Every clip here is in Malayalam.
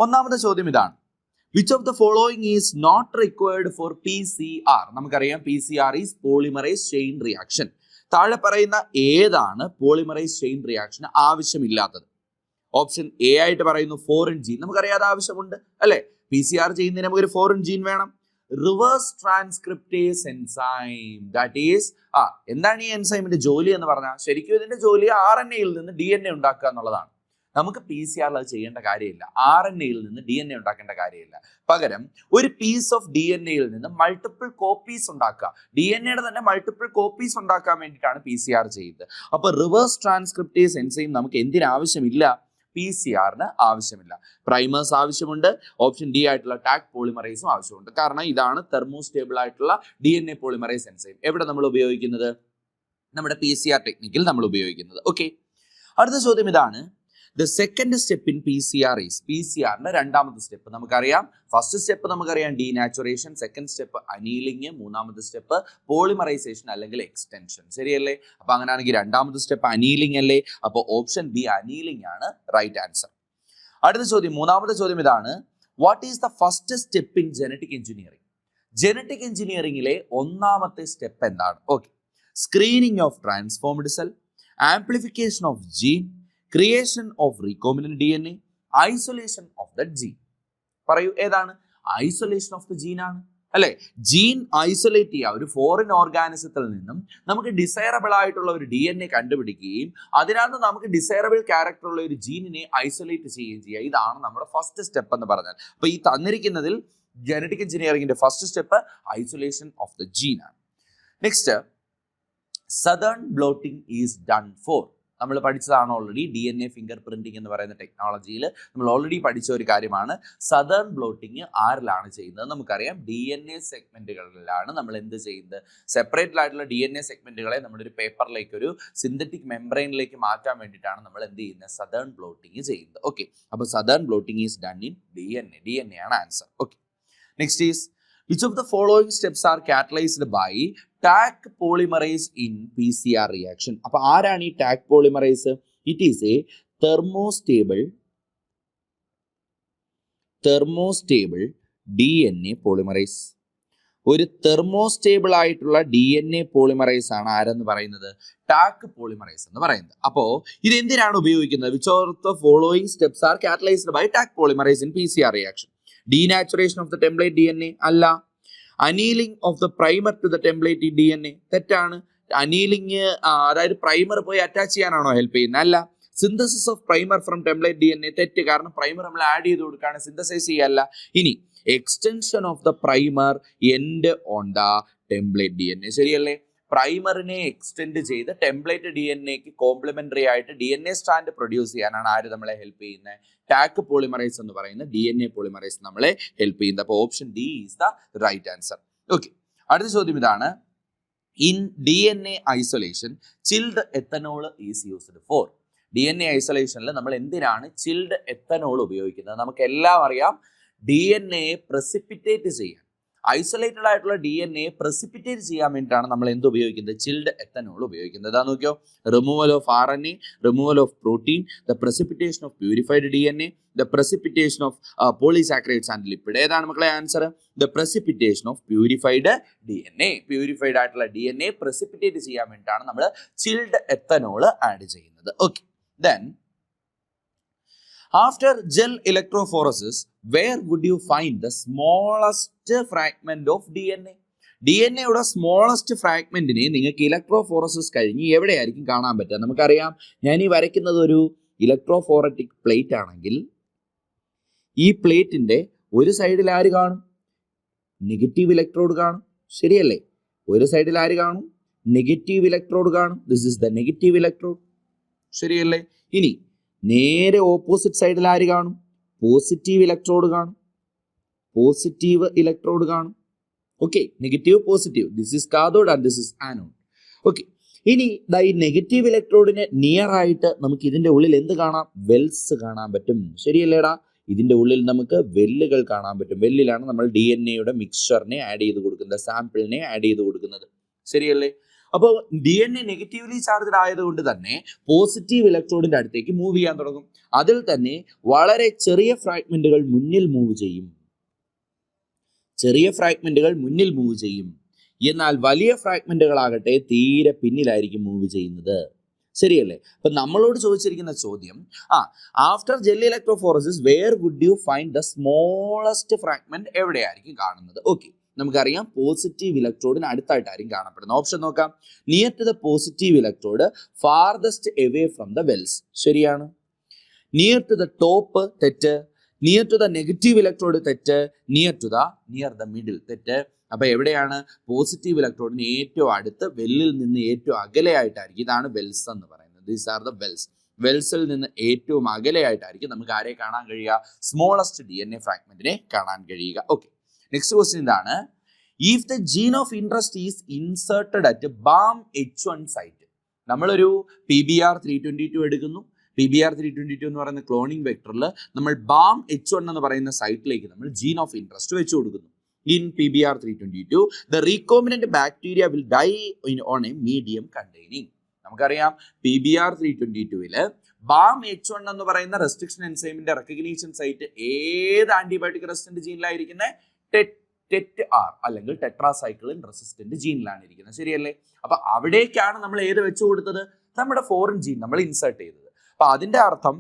ഒന്നാമത്തെ ചോദ്യം ഇതാണ്. Which of the following is not required for PCR? നമുക്കറിയാം PCR is polymerase chain reaction. താഴെ പറയുന്ന ഏതാണ് പോളിമറൈസ് ചെയിൻ റിയാക്ഷന് ആവശ്യമില്ലാത്തത്? ഓപ്ഷൻ എ ആയിട്ട് പറയുന്നു ഫോറിൻ ജീൻ. നമുക്കറിയാതെ ആവശ്യമുണ്ട് അല്ലെ? PCR ചെയ്യുന്നതിന് നമുക്കൊരു ഫോറിൻ ജീൻ വേണം. Reverse transcriptase enzyme, that is എന്താണ് ഈ എൻസൈമിന്റെ ജോലി എന്ന് പറഞ്ഞാൽ ശരിക്കും ഇതിന്റെ ജോലി RNA-യിൽ നിന്ന് DNA ഉണ്ടാക്കുക എന്നുള്ളതാണ്. നമുക്ക് PCR അത് ചെയ്യേണ്ട കാര്യമില്ല. RNA-യിൽ നിന്ന് DNA ഉണ്ടാക്കേണ്ട കാര്യമില്ല. പകരം ഒരു പീസ് ഓഫ് DNA-യിൽ നിന്ന് മൾട്ടിപ്പിൾ കോപ്പീസ് ഉണ്ടാക്കുക. DNA-യുടെ തന്നെ മൾട്ടിപ്പിൾ കോപ്പീസ് ഉണ്ടാക്കാൻ വേണ്ടിയിട്ടാണ് PCR ചെയ്യുന്നത്. അപ്പോൾ റിവേഴ്സ് ട്രാൻസ്ക്രിപ്റ്റേസ് എൻസൈം നമുക്ക് എന്തിനാവശ്യമില്ല? PCR-ന് ആവശ്യമില്ല. പ്രൈമേഴ്സ് ആവശ്യമുണ്ട്. ഓപ്ഷൻ ഡി ആയിട്ടുള്ള ടാഗ് പോളിമറൈസും ആവശ്യമുണ്ട്. കാരണം ഇതാണ് തെർമോസ്റ്റേബിൾ ആയിട്ടുള്ള DNA പോളിമറൈസ് എൻസൈം. എവിടെ നമ്മൾ ഉപയോഗിക്കുന്നത്? നമ്മുടെ PCR ടെക്നിക്കിൽ നമ്മൾ ഉപയോഗിക്കുന്നത്. ഓക്കെ, അടുത്ത ചോദ്യം ഇതാണ്. The second step in PCR is PCR-ന്റെ രണ്ടാമത്തെ സ്റ്റെപ്പ് നമുക്കറിയാം. ഫസ്റ്റ് സ്റ്റെപ്പ് നമുക്കറിയാം ഡീനാച്ചുറേഷൻ, സെക്കൻഡ് സ്റ്റെപ്പ് അനീലിംഗ്, മൂന്നാമത്തെ സ്റ്റെപ്പ് പോളിമറൈസേഷൻ അല്ലെങ്കിൽ എക്സ്റ്റൻഷൻ. ശരിയല്ലേ? അപ്പൊ അങ്ങനെയാണെങ്കിൽ രണ്ടാമത്തെ സ്റ്റെപ്പ് അനീലിംഗ് അല്ലേ? അപ്പോൾ ഓപ്ഷൻ ബി അനീലിംഗ് ആണ് റൈറ്റ് ആൻസർ. അടുത്ത ചോദ്യം, മൂന്നാമത്തെ ചോദ്യം ഇതാണ്. What is the first step in genetic engineering? Genetic എഞ്ചിനീയറിംഗിലെ ഒന്നാമത്തെ സ്റ്റെപ്പ് എന്താണ്? Okay, screening of transformed cell, amplification of gene, creation of recombinant DNA, isolation of the gene. പറയൂ, ഏതാണ്? ഐസൊലേഷൻ ഓഫ് ദ ജീൻ ആണ് അല്ലെ? ജീൻ ഐസൊലേറ്റ് ചെയ്യുക. ഒരു ഫോറിൻ ഓർഗാനിസത്തിൽ നിന്നും നമുക്ക് ഡിസൈറബിൾ ആയിട്ടുള്ള ഒരു DNA കണ്ടുപിടിക്കുകയും അതിനകത്ത് നമുക്ക് ഡിസൈറബിൾ ക്യാരക്ടർ ഉള്ള ഒരു ജീനിനെ ഐസൊലേറ്റ് ചെയ്യുകയും ചെയ്യുക. ഇതാണ് നമ്മുടെ ഫസ്റ്റ് സ്റ്റെപ്പ് എന്ന് പറഞ്ഞാൽ. അപ്പൊ ഈ തന്നിരിക്കുന്നതിൽ ജനറ്റിക് എഞ്ചിനീയറിംഗിന്റെ first step isolation of the gene ആണ്. Next, Southern blotting is done for. നമ്മൾ പഠിച്ചതാണ് ഓൾറെഡി. DNA ഫിംഗർ പ്രിന്റിംഗ് എന്ന് പറയുന്ന ടെക്നോളജിയിൽ നമ്മൾ ഓൾറെഡി പഠിച്ച ഒരു കാര്യമാണ്. സദേൺ ബ്ലോട്ടിംഗ് ആരിലാണ് ചെയ്യുന്നത്? നമുക്കറിയാം DNA സെഗ്മെന്റുകളിലാണ് നമ്മൾ എന്ത് ചെയ്യുന്നത്? സെപ്പറേറ്റ് ആയിട്ടുള്ള DNA സെഗ്മെന്റുകളെ നമ്മളൊരു പേപ്പറിലേക്ക്, ഒരു സിന്തറ്റിക് മെംബ്രെയിനിലേക്ക് മാറ്റാൻ വേണ്ടിയിട്ടാണ് നമ്മൾ എന്ത് ചെയ്യുന്നത്? സദേൺ ബ്ലോട്ടിംഗ് ചെയ്യുന്നത്. ഓക്കെ, അപ്പോൾ southern blotting is done in DNA ആണ് answer. Okay, next is which of the following steps are catalyzed by Taq polymerase in PCR reaction? അപ്പോൾ ആരാണ് ഈ Taq polymerase? It is a thermostable DNA polymerase. ഒരു തെർമോസ്റ്റേബിൾ ആയിട്ടുള്ള DNA പോളിമറൈസ് ആണ് ആരെന്ന് പറയുന്നത്? ടാഗ് പോളിമറൈസ് എന്ന് പറയുന്നത്. അപ്പോൾ ഇത് എന്തിനാണ് ഉപയോഗിക്കുന്നത്? which of the following steps are catalyzed by Taq polymerase in PCR reaction? Denaturation of the template DNA അല്ല. Annealing of the primer to the template DNA തെറ്റാണ്. അനീലിംഗ് അതായത് പ്രൈമർ പോയി അറ്റാച്ച് ചെയ്യാനാണോ ഹെൽപ്പ് ചെയ്യുന്നത്? അല്ല. Synthesis of primer from template DNA തെറ്റ്. കാരണം പ്രൈമർ നമ്മൾ ആഡ് ചെയ്ത് കൊടുക്കുകയാണ്, സിന്തസൈസ് ചെയ്യല്ല. ഇനി extension of the primer end on the template DNA. ശരിയല്ലേ? പ്രൈമറിനെ എക്സ്റ്റെൻഡ് ചെയ്ത് ടെംപ്ലേറ്റ് DNAക്ക് കോംപ്ലിമെന്ററി ആയിട്ട് DNA സ്ട്രാൻഡ് പ്രൊഡ്യൂസ് ചെയ്യാനാണ് ആര് നമ്മളെ ഹെൽപ്പ് ചെയ്യുന്നത്? ടാഗ് പോളിമറൈസ് എന്ന് പറയുന്ന DNA പോളിമറൈസ് നമ്മളെ ഹെൽപ്പ് ചെയ്യുന്നത്. അപ്പോൾ option D is the right answer. Okay, അടുത്ത ചോദ്യം ഇതാണ്. In DNA isolation chilled ethanol is used for. DNA ഐസൊലേഷനിൽ നമ്മൾ എന്തിനാണ് ചിൽഡ് എത്തനോൾ ഉപയോഗിക്കുന്നത്? നമുക്ക് എല്ലാം അറിയാം, DNA പ്രസിപ്പിറ്റേറ്റ് ചെയ്യാൻ, ഐസൊലേറ്റഡ് ആയിട്ടുള്ള DNA പ്രസിപ്പിറ്റേറ്റ് ചെയ്യാൻ വേണ്ടിയിട്ടാണ് നമ്മൾ എന്ത് ഉപയോഗിക്കുന്നത്? ചിൽഡ് എത്തനോൾ ഉപയോഗിക്കുന്നത്. അതാ നോക്കിയോ, removal of RNA, removal of protein, the precipitation of purified DNA, the precipitation of polysaccharides and lipid. ഏതാണ് മക്കളെ answer? The precipitation of purified DNA. Purified ആയിട്ടുള്ള DNA പ്രസിപ്പിറ്റേറ്റ് ചെയ്യാൻ വേണ്ടിയിട്ടാണ് നമ്മൾ ചിൽഡ് എത്തനോൾ ആഡ് ചെയ്യുന്നത്. Okay, then after gel electrophoresis, where would you find the smallest fragment of DNA? DNAയുടെ സ്മോളസ്റ്റ് ഫ്രാഗ്മെന്റിനെ നിങ്ങൾക്ക് ഇലക്ട്രോഫോറസിസ് കഴിഞ്ഞ് എവിടെയായിരിക്കും കാണാൻ പറ്റുക? നമുക്കറിയാം, ഞാൻ ഈ വരയ്ക്കുന്നത് ഒരു ഇലക്ട്രോഫോററ്റിക് പ്ലേറ്റ് ആണെങ്കിൽ ഈ പ്ലേറ്റിന്റെ ഒരു സൈഡിൽ ആര് കാണും? നെഗറ്റീവ് ഇലക്ട്രോഡ് കാണും. ശരിയല്ലേ? ഒരു സൈഡിൽ ആര് കാണും? നെഗറ്റീവ് ഇലക്ട്രോഡ് കാണും. This is the negative electrode. ശരിയല്ലേ? ഇനി നേരെ ഓപ്പോസിറ്റ് സൈഡിൽ ആര് കാണും? പോസിറ്റീവ് ഇലക്ട്രോഡ് കാണും. പോസിറ്റീവ് ഇലക്ട്രോഡ് കാണും. Okay, negative positive. This is cathode and this is anode. Okay, ഇനി ഈ നെഗറ്റീവ് ഇലക്ട്രോഡിന് നിയർ ആയിട്ട് നമുക്ക് ഇതിന്റെ ഉള്ളിൽ എന്ത് കാണാം? വെൽസ് കാണാൻ പറ്റും. ശരിയല്ലേടാ? ഇതിന്റെ ഉള്ളിൽ നമുക്ക് വെല്ലുകൾ കാണാൻ പറ്റും. വെല്ലിലാണ് നമ്മൾ DNA യുടെ മിക്സ്ചറിനെ ആഡ് ചെയ്ത് കൊടുക്കുന്നത്, സാമ്പിളിനെ ആഡ് ചെയ്ത് കൊടുക്കുന്നത്. ശരിയല്ലേ? അപ്പോൾ DNA നെഗറ്റീവ്ലി ചാർജ്ഡ് ആയതുകൊണ്ട് തന്നെ പോസിറ്റീവ് ഇലക്ട്രോഡിന്റെ അടുത്തേക്ക് മൂവ് ചെയ്യാൻ തുടങ്ങും. അതിൽ തന്നെ വളരെ ചെറിയ ഫ്രാഗ്മെന്റുകൾ മുന്നിൽ മൂവ് ചെയ്യും. എന്നാൽ വലിയ ഫ്രാഗ്മെന്റുകളാകട്ടെ തീരെ പിന്നിലായിരിക്കും മൂവ് ചെയ്യുന്നത്. ശരിയല്ലേ? അപ്പൊ നമ്മളോട് ചോദിച്ചിരിക്കുന്ന ചോദ്യം, after gel electrophoresis where would you find the smallest fragment എവിടെയായിരിക്കും കാണുന്നത്? ഓക്കെ, നമുക്കറിയാം പോസിറ്റീവ് ഇലക്ട്രോഡിന് അടുത്തായിട്ടായിരിക്കും കാണപ്പെടുന്നത്. ഓപ്ഷൻ നോക്കാം. Near to the positive electrode, farthest away from the wells, ശരിയാണ്. നിയർ ടു ദ ടോപ്പ്, തെറ്റ്. Near to the negative electrode, തെറ്റ്. നിയർ ദ മിഡിൽ, തെറ്റ്. അപ്പൊ എവിടെയാണ് പോസിറ്റീവ് ഇലക്ട്രോഡിന് ഏറ്റവും അടുത്ത്, വെല്ലിൽ നിന്ന് ഏറ്റവും അകലെയായിട്ടായിരിക്കും. ഇതാണ് വെൽസ് എന്ന് പറയുന്നത്. These are the wells. വെൽസിൽ നിന്ന് ഏറ്റവും അകലെയായിട്ടായിരിക്കും നമുക്ക് ആരെ കാണാൻ കഴിയുക? സ്മോളസ്റ്റ് DNA ഫ്രാഗ്മെന്റിനെ കാണാൻ കഴിയുക. ഓക്കെ, നെക്സ്റ്റ് ക്വസ്റ്റ്യൻ ഇതാണ്. If the gene of interest is inserted at BAM-H1 site. നമ്മളൊരു PBr322 എടുക്കുന്നു. PBr322 എന്ന് പറയുന്ന ക്ലോണിംഗ് വെക്ടറിൽ നമ്മൾ BAM-H1 എന്ന് പറയുന്ന സൈറ്റിലേക്ക് നമ്മൾ ജീൻ ഓഫ് ഇൻട്രസ്റ്റ് വെച്ചു കൊടുക്കുന്നു. In PBr322, the recombinant bacteria will die on a medium containing. നമുക്കറിയാം PBr322 BAM-H1 എന്ന് പറയുന്ന റെസ്ട്രിക്ഷൻ എൻസൈമിന്റെ റെക്കഗ്നീഷൻ സൈറ്റ് ഏത് ആന്റിബയോട്ടിക് റെസിസ്റ്റന്റ് ജീനിലായിരിക്കുന്നത്? TET-R അല്ലെങ്കിൽ ടെട്രാസൈക്ലിൻ റെസിസ്റ്റന്റ് ജീനിലാണ് ഇരിക്കുന്നത്. ശരിയല്ലേ? അപ്പൊ അവിടേക്കാണ് നമ്മൾ ഏത് വെച്ചു കൊടുത്തത്? നമ്മുടെ ഫോറിൻ ജീൻ നമ്മൾ ഇൻസേർട്ട് ചെയ്തത്. അപ്പൊ അതിന്റെ അർത്ഥം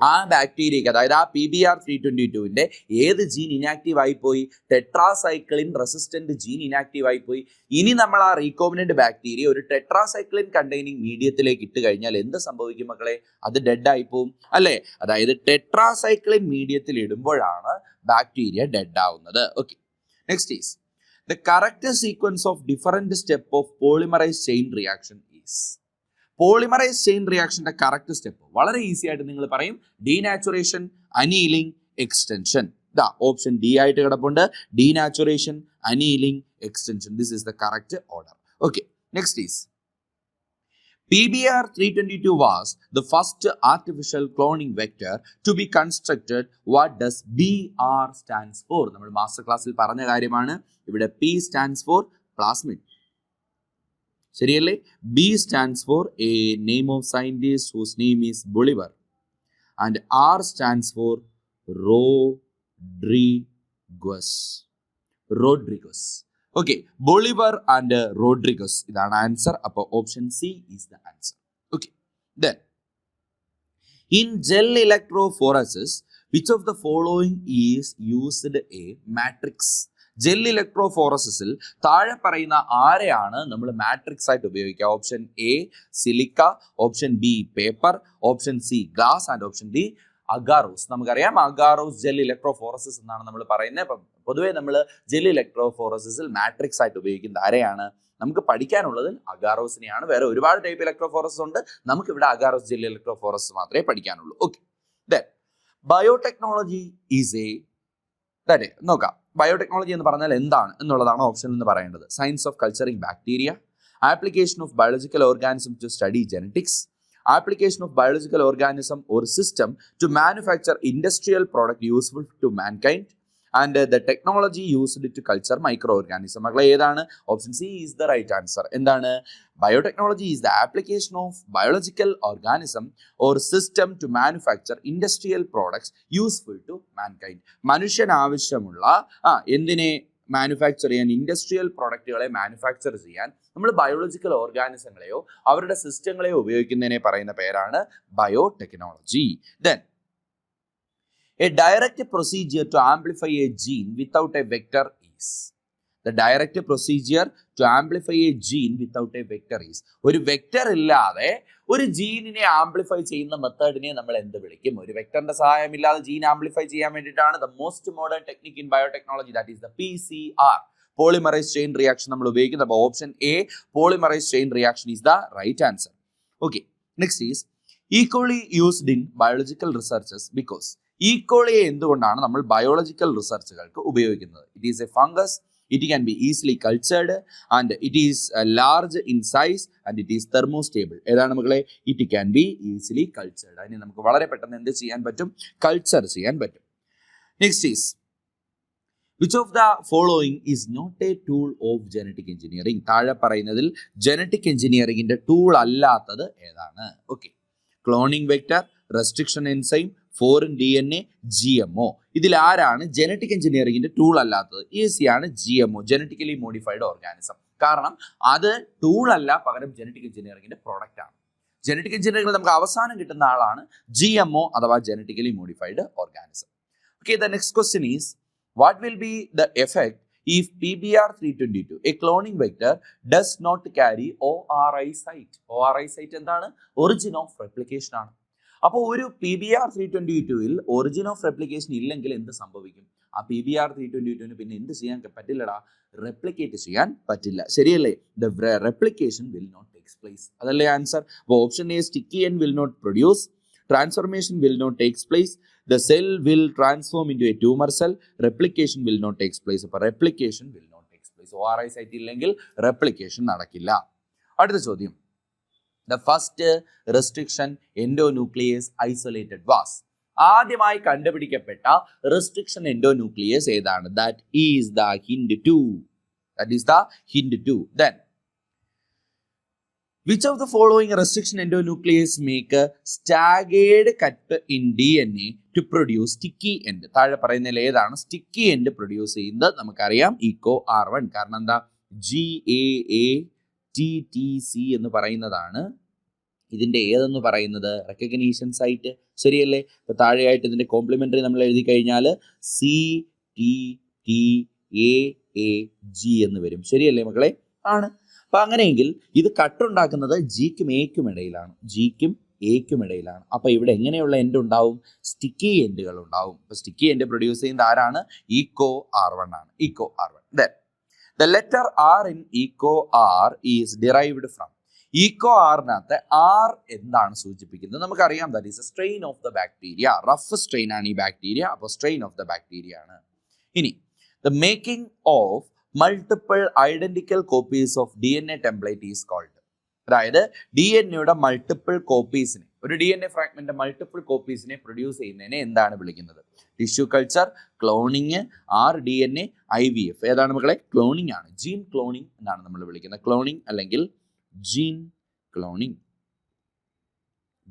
ആ ബാക്ടീരിയക്ക്, അതായത് ആ PBr322 ഏത് ജീൻ ഇനാക്റ്റീവ് ആയി പോയി? ടെട്രാസൈക്ലിൻ റെസിസ്റ്റന്റ് ജീൻ ഇനാക്റ്റീവ് ആയി പോയി. ഇനി നമ്മൾ ആ റീകോമിനന്റ് ബാക്ടീരിയ ഒരു ടെട്രാസൈക്ലിൻ കണ്ടെയ്നിങ് മീഡിയത്തിലേക്ക് ഇട്ട് കഴിഞ്ഞാൽ എന്ത് സംഭവിക്കും മക്കളെ? അത് ഡെഡ് ആയി പോവും അല്ലേ? അതായത് ടെട്രാസൈക്ലിൻ മീഡിയത്തിൽ ഇടുമ്പോഴാണ് ബാക്ടീരിയ ഡെഡ് ആവുന്നത്. Okay, next is the correct sequence of different step of polymerase chain reaction is. Polymerase chain റിയാക്ഷന്റെ കറക്റ്റ് സ്റ്റെപ്പ് വളരെ ഈസി ആയിട്ട് നിങ്ങൾ പറയും. Denaturation, annealing, extension. ഇതാ ഓപ്ഷൻ ഡി ആയിട്ട് കിടപ്പുണ്ട്. Denaturation, annealing, extension. This is the correct order. Okay, next is PBr322 was the first artificial cloning vector to be constructed. What does BR stands for? നമ്മൾ മാസ്റ്റർ ക്ലാസ്സിൽ പറഞ്ഞ കാര്യമാണ്. ഇവിടെ P stands for plasmid. ശരിയല്ലേ? B stands for a name of scientist whose name is Bolivar, and R stands for Rodriguez. Okay, Bolivar and Rodriguez ഇതാണ് ആൻസർ. അപ്പോൾ option C is the answer. Okay, then in gel electrophoresis, which of the following is used a matrix? Gel ഇലക്ട്രോഫോറസിസിൽ താഴെ പറയുന്ന ആരെയാണ് നമ്മൾ മാട്രിക്സ് ആയിട്ട് ഉപയോഗിക്കുക? Option A silica, option B paper, option C glass and option D agarose. നമുക്കറിയാം അഗാറോസ് ജെൽ ഇലക്ട്രോഫോറസിസ് എന്നാണ് നമ്മൾ പറയുന്നത്. അപ്പം പൊതുവേ നമ്മൾ ജെൽ ഇലക്ട്രോഫോറസിസിൽ മാട്രിക്സ് ആയിട്ട് ഉപയോഗിക്കുന്നത് ആരെയാണ്? നമുക്ക് പഠിക്കാനുള്ളത് അഗാറോസിനെയാണ്. വേറെ ഒരുപാട് ടൈപ്പ് ഇലക്ട്രോഫോറസിസ് ഉണ്ട്. നമുക്ക് ഇവിടെ അഗാറോസ് ജെൽ ഇലക്ട്രോഫോറസിസ് മാത്രമേ പഠിക്കാനുള്ളൂ. Okay, then biotechnology is a നോക്കാം. ബയോടെക്നോളജി എന്ന് പറഞ്ഞാൽ എന്താണ് എന്നുള്ളതാണ് ഓപ്ഷൻ എന്ന് പറയേണ്ടത്. Science of culturing bacteria, application of biological organism to study genetics, application of biological organism or system to manufacture industrial product useful to mankind, and the technology used to culture micro organism. മക്കളെ ഏതാണ്? Option C is the right answer. എന്താണ്? Biotechnology is the application of biological organism or system to manufacture industrial products useful to mankind. മനുഷ്യന് ആവശ്യമുള്ള എന്തിനെ മാനുഫാക്ചർ ചെയ്യാൻ? ഇൻഡസ്ട്രിയൽ പ്രോഡക്റ്റുകളെ മാനുഫാക്ചർ ചെയ്യാൻ നമ്മൾ ബയോളജിക്കൽ ഓർഗാനിസങ്ങളെയോ അവരുടെ സിസ്റ്റങ്ങളെയോ ഉപയോഗിക്കുന്നതിനെ പറയുന്ന പേരാണ് biotechnology. Then a direct procedure to amplify a gene without a vector is. The direct procedure to amplify a gene without a vector is. ഒരു വെക്ടർ ഇല്ലാതെ ഒരു ജീനിനെ ആംപ്ലിഫൈ ചെയ്യുന്ന മെത്തേഡിനെ നമ്മൾ എന്ത് വിളിക്കും? ഒരു വെക്ടറിന്റെ സഹായം ഇല്ലാതെ ജീൻ ആംപ്ലിഫൈ ചെയ്യാൻ വേണ്ടിയിട്ടാണ് the most modern technique in biotechnology, that is the PCR, polymerase chain reaction നമ്മൾ ഉപയോഗിക്കുന്നത്. അപ്പോൾ option A polymerase chain reaction is the right answer. Okay, next is equally used in biological researches because ഈക്കോളിയെ എന്തുകൊണ്ടാണ് നമ്മൾ ബയോളജിക്കൽ റിസർച്ചുകൾക്ക് ഉപയോഗിക്കുന്നത്? It is a fungus, it can be easily cultured and it is large in size and it is thermostable. ഏതാണ് മക്കളെ? It can be easily cultured. അതിന് നമുക്ക് വളരെ പെട്ടെന്ന് എന്ത് ചെയ്യാൻ പറ്റും? കൾച്ചർ ചെയ്യാൻ പറ്റും. Next is which of the following is not a tool of genetic engineering? താഴെ പറയുന്നതിൽ ജനറ്റിക് എഞ്ചിനീയറിംഗിന്റെ ടൂൾ അല്ലാത്തത് ഏതാണ്? Okay, cloning vector, restriction enzyme, foreign DNA, GMO. ഇതിൽ ആരാണ് ജനറ്റിക് എഞ്ചിനീയറിംഗിന്റെ ടൂൾ അല്ലാത്തത്? ഈസിയാണ്, GMO, ജനറ്റിക്കലി മോഡിഫൈഡ് ഓർഗാനിസം. കാരണം അത് ടൂൾ അല്ല, പകരം ജനറ്റിക് എഞ്ചിനീയറിംഗിന്റെ പ്രോഡക്റ്റ് ആണ്. ജനറ്റിക് എഞ്ചിനീയറിംഗിൽ നമുക്ക് അവസാനം കിട്ടുന്ന ആളാണ് GMO അഥവാ genetically modified organism. Okay, the next question is, what will be the effect if PBr322, a cloning vector, does not carry ORI site? ORI site എന്താണ്? ഒറിജിൻ ഓഫ് റെപ്ലിക്കേഷൻ ആണ്. അപ്പോൾ ഒരു PBr322-ൽ ഒറിജിൻ ഓഫ് റെപ്ലിക്കേഷൻ ഇല്ലെങ്കിൽ എന്ത് സംഭവിക്കും? ആ PBr322-ന് പിന്നെ എന്ത് ചെയ്യാൻ പറ്റില്ലടാ? റെപ്ലിക്കേറ്റ് ചെയ്യാൻ പറ്റില്ല, ശരിയല്ലേ? The replication will not takes place. അതല്ലേ ആൻസർ? അപ്പോൾ option A, sticky end will not produce, transformation will not takes place, the cell will transform into a tumor cell, replication will not takes place. അപ്പോൾ replication will not takes place. ORI site ഇല്ലെങ്കിൽ replication നടക്കില്ല. അടുത്ത ചോദ്യം, the first restriction endonuclease isolated was? ആദ്യമായി കണ്ടുപിടിക്കപ്പെട്ട restriction endonuclease ഏതാണ്? That is the HindII. That is the HindII. Then which of the following restriction endonuclease make a staggered cut in DNA to produce sticky end? താഴെ പറയുന്നതിൽ ഏതാണ് സ്റ്റിക്കി എൻഡ് പ്രൊഡ്യൂസ് ചെയ്യുന്നത്? നമുക്കറിയാം EcoR1. കാരണം എന്താ? GAATTC എന്ന് പറയുന്നതാണ് ഇതിന്റെ ഏതെന്ന് പറയുന്നത്? റെക്കഗ്നീഷൻ സൈറ്റ്, ശരിയല്ലേ? ഇപ്പൊ താഴെയായിട്ട് ഇതിന്റെ കോംപ്ലിമെന്ററി നമ്മൾ എഴുതി കഴിഞ്ഞാൽ CTTAAG എന്ന് വരും, ശരിയല്ലേ മക്കളെ? ആണ്. അപ്പൊ അങ്ങനെയെങ്കിൽ ഇത് കട്ടുണ്ടാക്കുന്നത് ജിക്കും എക്കും ഇടയിലാണ്, ജിക്കും എക്കും ഇടയിലാണ്. അപ്പൊ ഇവിടെ എങ്ങനെയുള്ള എൻഡ് ഉണ്ടാവും? സ്റ്റിക്കി എൻഡുകൾ ഉണ്ടാവും. അപ്പൊ സ്റ്റിക്കി എൻഡ് പ്രൊഡ്യൂസ് ചെയ്യുന്നത് ആരാണ്? EcoR1 ആണ്. EcoR1. Then the letter R in EcoR is derived from? EcoR-നകത്ത് R എന്താണ് സൂചിപ്പിക്കുന്നത്? നമുക്കറിയാം, that is A strain of the bacteria. Rough strain ആണ് ഈ ബാക്ടീരിയ, അപ്പോൾ സ്ട്രെയിൻ ഓഫ് ദ ബാക്ടീരിയ ആണ്. ഇനി the making of multiple identical copies of DNA template is called. അതായത് DNA-യുടെ മൾട്ടിപ്പിൾ കോപ്പീസിനെ, ഒരു DNA ഫ്രാഗ്മെന്റ് മൾട്ടിപ്പിൾ കോപ്പീസിനെ പ്രൊഡ്യൂസ് ചെയ്യുന്നതിനെ എന്താണ് വിളിക്കുന്നത്? Tissue culture, cloning, rDNA, IVF. ഏതാണ് മക്കളെ? ക്ലോണിങ് ആണ്. ജീൻ ക്ലോണിങ് എന്നാണ് നമ്മൾ വിളിക്കുന്നത്. ക്ലോണിങ് അല്ലെങ്കിൽ gene cloning.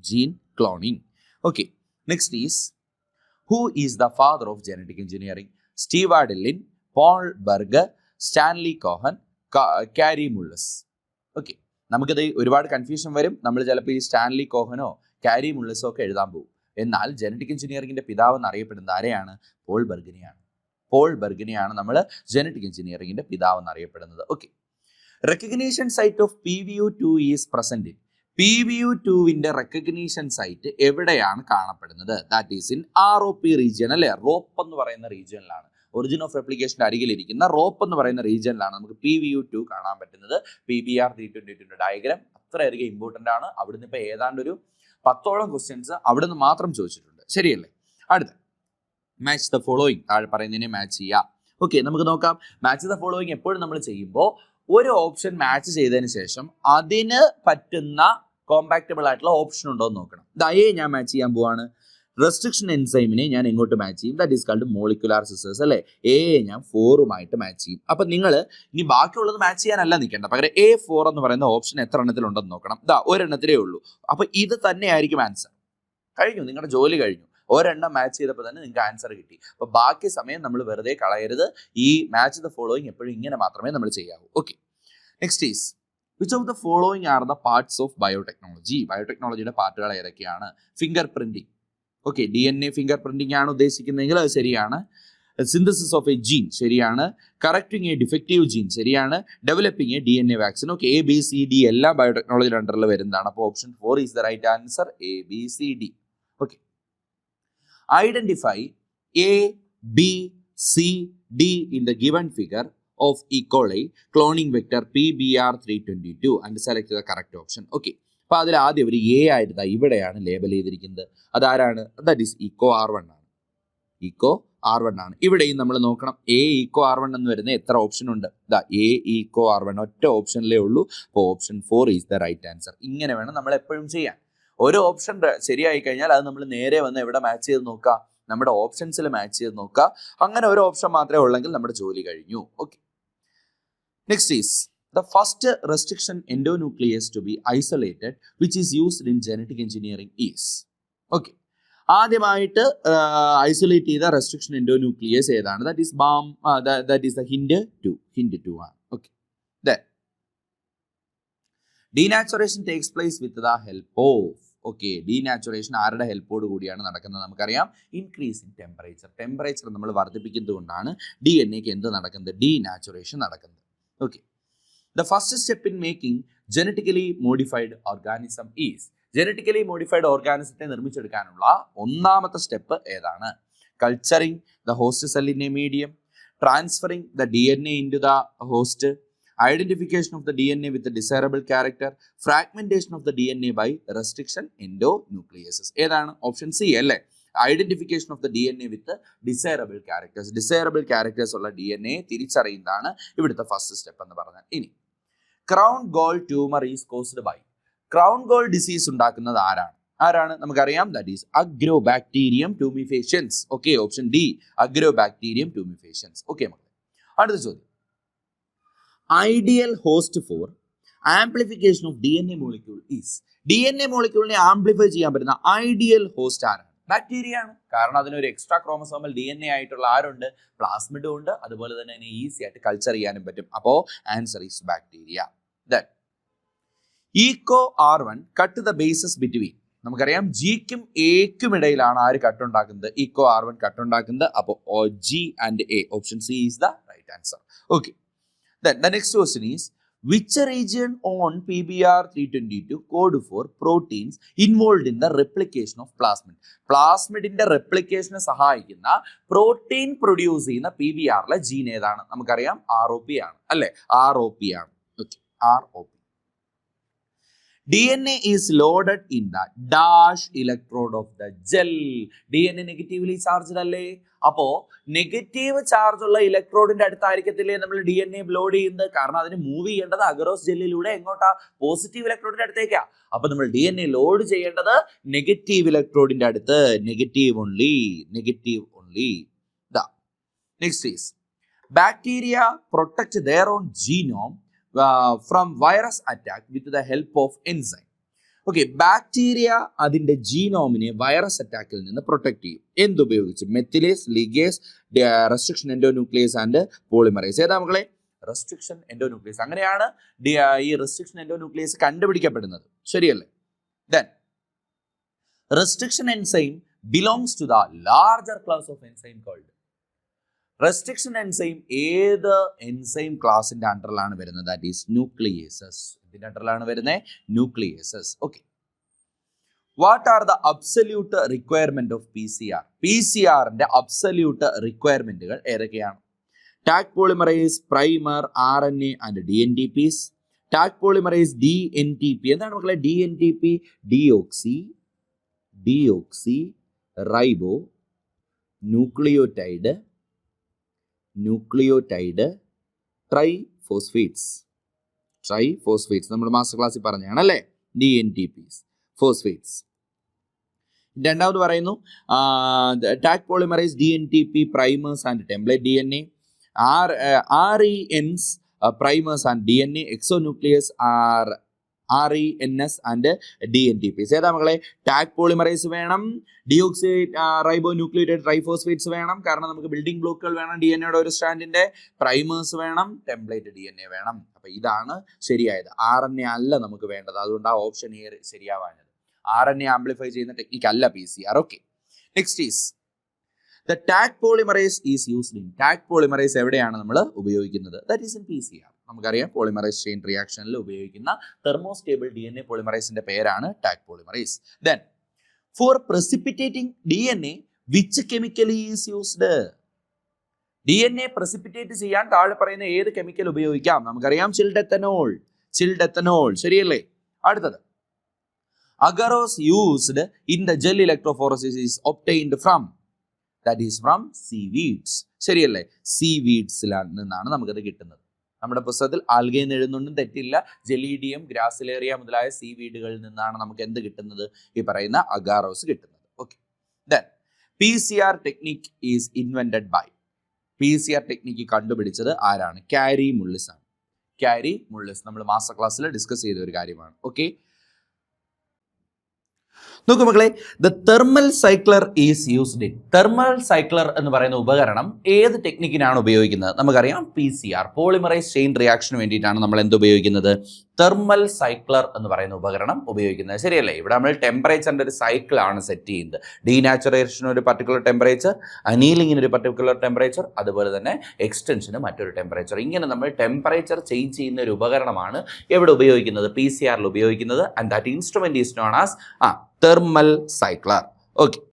Gene cloning. Okay, next is, who is the father of genetic engineering? Steward Dellin, Paul Berger, Stanley Cohen, Kary Mullis. Okay, നമുക്കിത് ഒരുപാട് കൺഫ്യൂഷൻ വരും. നമ്മൾ ചിലപ്പോൾ ഈ സ്റ്റാൻലി കോഹനോ കാരി മുള്ളസോ ഒക്കെ എഴുതാൻ പോകും. എന്നാൽ ജനറ്റിക് എഞ്ചിനീയറിംഗിന്റെ പിതാവ് എന്നറിയപ്പെടുന്നത് ആരെയാണ്? പോൾ ബർഗിനെയാണ്. പോൾ ബർഗിനെയാണ് നമ്മൾ ജനറ്റിക് എഞ്ചിനീയറിംഗിന്റെ പിതാവ് എന്നറിയപ്പെടുന്നത്. Okay, recognition site of PVU2 is present in? PVU2-വിന്റെ റെക്കഗ്നീഷൻ സൈറ്റ് എവിടെയാണ് കാണപ്പെടുന്നത്? That is in ROP region, അല്ലെ? റോപ്പ് എന്ന് പറയുന്ന റീജിയനിലാണ്. ഒറിജിൻ ഓഫ് റെപ്ലിക്കേഷന്റെ അരികിലിരിക്കുന്ന റോപ്പ് എന്ന് പറയുന്ന റീജിയനിലാണ് നമുക്ക് PVU2 കാണാൻ പറ്റുന്നത്. PBr322-ന്റെ ഡയഗ്രാം അത്രയധികം ഇമ്പോർട്ടന്റ് ആണ്. അവിടുന്ന് ഇപ്പൊ ഏതാണ്ട് ഒരു 10ഓളം ക്വസ്റ്റ്യൻസ് അവിടുന്ന് മാത്രം ചോദിച്ചിട്ടുണ്ട്, ശരിയല്ലേ? അടുത്ത, മാച്ച് ദ ഫോളോയിങ്. താഴെ പറയുന്നതിനെ മാച്ച് ചെയ്യാം. ഓക്കെ, നമുക്ക് നോക്കാം. മാച്ച് ദ ഫോളോയിങ് എപ്പോഴും നമ്മൾ ചെയ്യുമ്പോൾ ഒരു ഓപ്ഷൻ മാച്ച് ചെയ്തതിന് ശേഷം അതിന് പറ്റുന്ന കോമ്പാക്റ്റബിൾ ആയിട്ടുള്ള ഓപ്ഷൻ ഉണ്ടോ എന്ന് നോക്കണം. ദയേ ഞാൻ മാച്ച് ചെയ്യാൻ പോവാണ്. റെസ്ട്രിക്ഷൻ എൻസൈമിനെ ഞാൻ എങ്ങോട്ട് മാച്ച് ചെയ്യും? That is called molecular sisters, അല്ലേ? എ ഞാൻ 4ഉമായിട്ട് മാച്ച് ചെയ്യും. അപ്പൊ നിങ്ങൾ ഇനി ബാക്കിയുള്ളത് മാച്ച് ചെയ്യാനല്ല നിൽക്കേണ്ട, പകരം A4 എന്ന് പറയുന്ന ഓപ്ഷൻ എത്ര എണ്ണത്തിലുണ്ടെന്ന് നോക്കണം. ഒരെണ്ണത്തിലേ ഉള്ളൂ. അപ്പൊ ഇത് തന്നെയായിരിക്കും ആൻസർ. കഴിഞ്ഞു, നിങ്ങളുടെ ജോലി കഴിഞ്ഞു. ഒരെണ്ണം മാച്ച് ചെയ്തപ്പോൾ തന്നെ നിങ്ങൾക്ക് ആൻസർ കിട്ടി. അപ്പൊ ബാക്കി സമയം നമ്മൾ വെറുതെ കളയരുത്. ഈ മാച്ച് ദ ഫോളോയിങ് എപ്പോഴും ഇങ്ങനെ മാത്രമേ നമ്മൾ ചെയ്യാവൂ. Okay, next is, which of the following are the parts of biotechnology? ബയോടെക്നോളജിയുടെ പാർട്ടുകൾ ഏതൊക്കെയാണ്? Fingerprinting. Okay, DNA fingerprinting ആണ് ഉദ്ദേശിക്കുന്നതെങ്കിൽ അത് ശരിയാണ്. സിന്തസിസ് ഓഫ് എ ജീൻ ശരിയാണ്. കറക്റ്റിംഗ് എ ഡിഫക്റ്റീവ് ജീൻ ശരിയാണ്. Developing a DNA vaccine. Okay, ABCD എല്ലാം ബയോടെക്നോളജിയുടെ അണ്ടറിൽ വരുന്നതാണ്. അപ്പോൾ option 4 is the right answer, ABCD. Okay, identify A, B, C, D in the given figure of E. coli cloning vector PBr322 and select the correct option. Okay, അപ്പോൾ അതിൽ ആദ്യം ഒരു A ആയിട്ട് ഇവിടെയാണ് ലേബൽ ചെയ്തിരിക്കുന്നത്. അതാരാണ്? ദാറ്റ് ഈസ് EcoR1 ആണ്. EcoR1 ആണ്. ഇവിടെയും നമ്മൾ നോക്കണം. EcoR1 എന്ന് വരുന്ന എത്ര ഓപ്ഷൻ ഉണ്ട്? EcoR1 ഒറ്റ ഓപ്ഷനിലേ ഉള്ളൂ. അപ്പോൾ option 4 is the right answer. ഇങ്ങനെ വേണം നമ്മൾ എപ്പോഴും ചെയ്യാൻ. ഒരു ഓപ്ഷൻ ശരിയായി കഴിഞ്ഞാൽ അത് നമ്മൾ നേരെ വന്ന് എവിടെ മാച്ച് ചെയ്ത് നോക്കുക? നമ്മുടെ ഓപ്ഷൻസിൽ മാച്ച് ചെയ്ത് നോക്കുക. അങ്ങനെ ഒരു ഓപ്ഷൻ മാത്രമേ ഉള്ളെങ്കിൽ നമ്മുടെ ജോലി കഴിഞ്ഞു. Okay, next is the first restriction endonuclease to be isolated which is used in genetic engineering is. Okay, ആദ്യമായിട്ട് ഐസൊലേറ്റ് ചെയ്ത റെസ്ട്രിക്ഷൻ എൻഡോന്യൂക്ലിയസ് ഏതാണ്? That is that is the hint 2 ആണ്. Okay, then denaturation takes place with the help of. Okay, denaturation ആരുടെ ഹെൽപ്പോട് കൂടിയാണ് നടക്കുന്നത്? നമുക്കറിയാം, ഇൻക്രീസ് ഇൻ ടെമ്പറേച്ചർ നമ്മൾ വർദ്ധിപ്പിക്കുന്നത് കൊണ്ടാണ് DNA-ക്ക് എന്ത് നടക്കുന്നത്? ഡീനാച്ചുറേഷൻ നടക്കുന്നത്. Okay, the first step in making genetically modified organism is. Genetically modified ഓർഗാനിസത്തെ നിർമ്മിച്ചെടുക്കാനുള്ള ഒന്നാമത്തെ സ്റ്റെപ്പ് ഏതാണ്? Culturing the host cell in a medium, transferring the DNA into the host, identification of the DNA with the desirable character, fragmentation of the DNA by restriction endonucleases. ഏതാണ്? ഓപ്ഷൻ സി അല്ലേ? Identification of the DNA with desirable characters ഉള്ള DNA തിരിച്ചറിയുന്നതാണ് ഇവിടുത്തെ ഫസ്റ്റ് സ്റ്റെപ്പ് എന്ന് പറഞ്ഞാൽ. ഇനി crown gall tumour is caused by. Crown gall disease ഉണ്ടാക്കുന്നത് ആരാണ്? നമുക്കറിയാം, that is Agrobacterium tumefaciens. Okay, option D, Agrobacterium tumefaciens. Okay മക്കളെ, അടുത്ത ചോദ്യം, ideal host for amplification of DNA molecule is. DNA മോളിക്യൂളിനെ ആംപ്ലിഫൈ ചെയ്യാൻ പറ്റുന്ന ഐഡിയൽ ഹോസ്റ്റ് ആരാണ്? ബാക്ടീരിയ ആണ്. കാരണം അതിനൊരു എക്സ്ട്രാ ക്രോമസോമൽ DNA ആയിട്ടുള്ള ആരുണ്ട്? പ്ലാസ്മിഡും ഉണ്ട്. അതുപോലെ തന്നെ അതിനെ ഈസി ആയിട്ട് കൾച്ചർ ചെയ്യാനും പറ്റും. അപ്പോൾ answer is bacteria. Then Eeco R1 cut the bases between. നമുക്കറിയാം, ജിക്കും എക്കും ഇടയിലാണ് ആര് കട്ടുണ്ടാക്കുന്നത്? ഈക്കോ R1 കട്ടുണ്ടാക്കുന്നത്. അപ്പോൾ G and A, option C is the right answer. Okay, then the next question is which region on PBR322 code for proteins involved in the replication of plasmid? പ്ലാസ്മിഡിന്റെ റെപ്ലിക്കേഷനെ സഹായിക്കുന്ന പ്രോട്ടീൻ പ്രൊഡ്യൂസ് ചെയ്യുന്ന PBRലെ ജീൻ ഏതാണ്? നമുക്കറിയാം, ROP ആണ് അല്ലെ? ROP ആണ്. Okay, ROP. DNA is loaded in the dash electrode of the gel. DNA negatively charged അല്ലേ? അപ്പോ നെഗറ്റീവ് ചാർജ് ഉള്ള ഇലക്ട്രോഡിന്റെ അടുത്തായിരിക്കത്തില്ലേ നമ്മൾ DNA ലോഡ് ചെയ്യുന്നത്? കാരണം അതിന് മൂവ് ചെയ്യേണ്ടത് അഗറോസ് ജെല്ലിലൂടെ എങ്ങോട്ടാ? പോസിറ്റീവ് ഇലക്ട്രോഡിന്റെ അടുത്തേക്കാ. അപ്പൊ നമ്മൾ DNA ലോഡ് ചെയ്യേണ്ടത് നെഗറ്റീവ് ഇലക്ട്രോഡിന്റെ അടുത്ത്. Negative only. Next is bacteria protect their own genome from virus attack with the help of enzyme. Okay, bacteria അതിന്റെ ജീനോമിനെ വൈറസ് അറ്റാക്കിൽ നിന്ന് പ്രൊട്ടക്ട് ചെയ്യും. എന്തുപയോഗിച്ച്? Methylase, ligase, restriction endonuclease and polymerase. ഏതാ മക്കളെ? Restriction endonuclease. അങ്ങനെയാണ് ഈ റെസ്ട്രിക്ഷൻ എൻഡോന്യൂക്ലിയസ് കണ്ടുപിടിക്കപ്പെടുന്നത്. ശരിയല്ലേ? Then restriction enzyme belongs to the larger class of enzyme called. Restriction enzyme ഏത് എൻസൈം ക്ലാസിന്റെ അണ്ടറിലാണ് വരുന്നത്? That is nucleases. ഇതിന്റെ അണ്ടറിലാണ് വരുന്നത്? Nucleases. Okay, what are the absolute requirement of PCR? PCRന്റെ അബ്സല്യൂട്ട് റിക്വയർമെന്റുകൾ ഏതൊക്കെയാണ്? Taq polymerase, primer, RNA and DNTPs. Taq polymerase, DNTP. എന്താണ് മക്കളെ DNTP? Deoxyribonucleotide triphosphates നമ്മൾ മാസ്റ്റർ ക്ലാസ്സിൽ പറഞ്ഞതാണ് അല്ലേ? DNTPs, phosphates. രണ്ടാമത് പറയുന്നു Taq polymerase, DNTP primers and template DNA, RENs primers and DNA, exonuclease RENS and DNTPs. ഏതാ മക്കളെ? ടാഗ് പോളിമറൈസ് വേണം, ഡിയോക്സി റൈബോ ന്യൂക്ലിയോടൈഡ് ട്രൈഫോസ്ഫേറ്റ്സ് വേണം, കാരണം നമുക്ക് ബിൽഡിംഗ് ബ്ലോക്കുകൾ വേണം DNAയുടെ ഒരു സ്റ്റാൻഡിന്റെ. പ്രൈമേഴ്സ് വേണം, ടെംപ്ലേറ്റ് DNA വേണം. അപ്പൊ ഇതാണ് ശരിയായത്. RNA അല്ല നമുക്ക് വേണ്ടത്. അതുകൊണ്ട് ആ ഓപ്ഷൻ എ ശരിയാവാഞ്ഞത്. RNA ആംപ്ലിഫൈ ചെയ്യുന്ന ടെക്നിക്ക് അല്ല PCR. Okay, next is the Taq polymerase is used in. Taq polymerase എവിടെയാണ് നമ്മൾ ഉപയോഗിക്കുന്നത്? That is in PCR. നമുക്കറിയാം, പോളിമറൈസ് ചെയിൻ റിയാക്ഷനിൽ ഉപയോഗിക്കുന്ന തെർമോസ്റ്റേബിൾ DNA പോളിമറൈസിന്റെ പേരാണ് Taq polymerase. Then for precipitating DNA which chemical is used? DNA precipitate ചെയ്യാൻ താഴെ പറയുന്ന ഏത് കെമിക്കൽ ഉപയോഗിക്കാം? നമുക്കറിയാം, ചിൽഡ് എത്തനോൾ. ശരിയല്ലേ? അടുത്തത് agarose used in the gel electrophoresis is obtained from. That is from seaweeds. ശരിയല്ലേ? സീവീഡ്സിൽ നിന്നാണ് നമുക്കത് കിട്ടുന്നത്. നമ്മുടെ പുസ്തകത്തിൽ ആൽഗെ എന്ന് എഴുതുന്നുണ്ടും തെറ്റില്ല. ജെലീഡിയം, ഗ്രാസിലേറിയ മുതലായ സീവീഡുകളിൽ നിന്നാണ് നമുക്ക് എന്ത് കിട്ടുന്നത്? ഈ പറയുന്ന അഗാറോസ് കിട്ടുന്നത്. Okay, then PCR technique is invented by. PCR technique കണ്ടുപിടിച്ചത് ആരാണ്? കാരി മുള്ളിസ് ആണ്. കാരി മുള്ളിസ് നമ്മൾ മാസ്റ്റർ ക്ലാസ്സിൽ ഡിസ്കസ് ചെയ്ത ഒരു കാര്യമാണ്. ഓക്കെ, നോക്കൂ മക്കളെ, the thermal cycler is used in. Thermal cycler എന്ന് പറയുന്ന ഉപകരണം ഏത് ടെക്നിക്കിനാണ് ഉപയോഗിക്കുന്നത്? നമുക്കറിയാം PCR, പോളിമറൈസ് ചെയിൻ റിയാക്ഷന് വേണ്ടിയിട്ടാണ് നമ്മൾ എന്ത് ഉപയോഗിക്കുന്നത്? തെർമൽ സൈക്ലർ എന്ന് പറയുന്ന ഉപകരണം ഉപയോഗിക്കുന്നത്. ശരിയല്ലേ? ഇവിടെ നമ്മൾ ടെമ്പറേച്ചറിൻ്റെ ഒരു സൈക്കിളാണ് സെറ്റ് ചെയ്യുന്നത്. ഡീനാച്ചുറേഷന് ഒരു പർട്ടിക്കുലർ ടെമ്പറേച്ചർ, അനീലിങ്ങിന് ഒരു പർട്ടിക്കുലർ ടെമ്പറേച്ചർ, അതുപോലെ തന്നെ എക്സ്റ്റൻഷന് മറ്റൊരു ടെമ്പറേച്ചർ. ഇങ്ങനെ നമ്മൾ ടെമ്പറേച്ചർ ചേഞ്ച് ചെയ്യുന്ന ഒരു ഉപകരണമാണ് എവിടെ ഉപയോഗിക്കുന്നത്? PCR ഉപയോഗിക്കുന്നത്. And that instrument is known as thermal cycler. Okay,